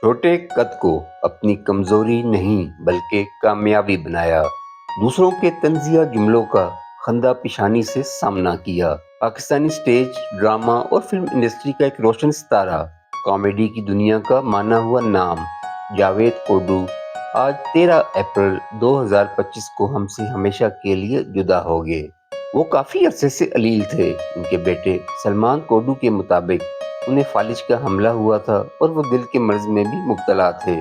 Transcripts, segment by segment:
छोटे कद को अपनी कमजोरी नहीं बल्कि कामयाबी बनाया। दूसरों के तंजिया जुमलों का खंदा पिशानी से सामना किया। पाकिस्तानी स्टेज ड्रामा और फिल्म इंडस्ट्री का एक रोशन सितारा, कॉमेडी की दुनिया का माना हुआ नाम जावेद कोडू आज 13 अप्रैल 2025 को हमसे हमेशा के लिए जुदा हो गए। वो काफी अरसे से अलील थे। उनके बेटे सलमान कोडू के मुताबिक उन्हें फालिज का हमला हुआ था और वो दिल के मर्ज में भी मुब्तला थे।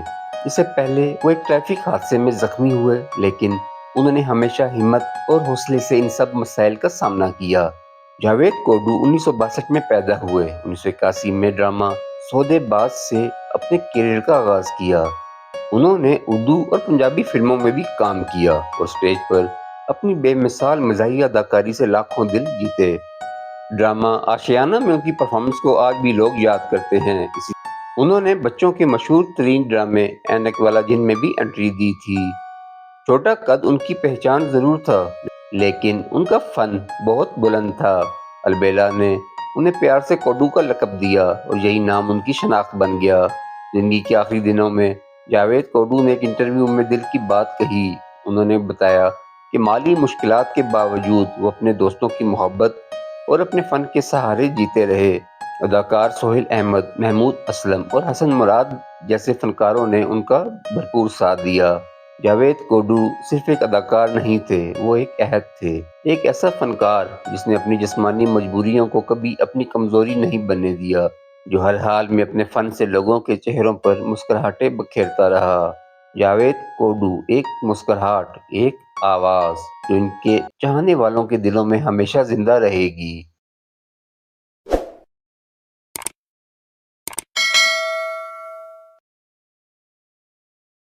इससे पहले वो एक ट्रैफिक हादसे में जख्मी हुए, लेकिन उन्होंने हमेशा हिम्मत और हौसले से इन सब मसाइल का सामना किया। जावेद कोडू 1962 में पैदा हुए। 1981 में ड्रामा सौदेबाज से अपने करियर का आगाज किया। उन्होंने उर्दू और पंजाबी फिल्मों में भी काम किया और स्टेज पर अपनी बेमिसाल मज़ाहिया अदाकारी से लाखों दिल जीते। ड्रामा आशियाना में उनकी परफॉर्मेंस को आज भी लोग याद करते हैं। इसी उन्होंने बच्चों के मशहूर तरीन ड्रामे ऐनक वाला जिन में भी एंट्री दी थी। छोटा कद उनकी पहचान जरूर था, लेकिन उनका फन बहुत बुलंद था। अलबेला ने उन्हें प्यार से कोडू का लक़ब दिया और यही नाम उनकी शनाख्त बन गया। जिंदगी के आखिरी दिनों में जावेद कोडू ने एक इंटरव्यू में दिल की बात कही। उन्होंने बताया कि माली मुश्किलात के बावजूद वो अपने दोस्तों की मोहब्बत और अपने फन के सहारे जीते रहे। अदाकार सोहेल अहमद, महमूद असलम और हसन मुराद जैसे फनकारों ने उनका भरपूर साथ दिया। जावेद कोडू सिर्फ एक अदाकार नहीं थे, वो एक अहद थे। एक ऐसा फनकार जिसने अपनी जिस्मानी मजबूरियों को कभी अपनी कमजोरी नहीं बनने दिया, जो हर हाल में अपने फन से लोगों के चेहरों पर मुस्कुराहटें बखेरता रहा। जावेद कोडू एक मुस्कुराहट, एक आवाज जो इनके चाहने वालों के दिलों में हमेशा जिंदा रहेगी।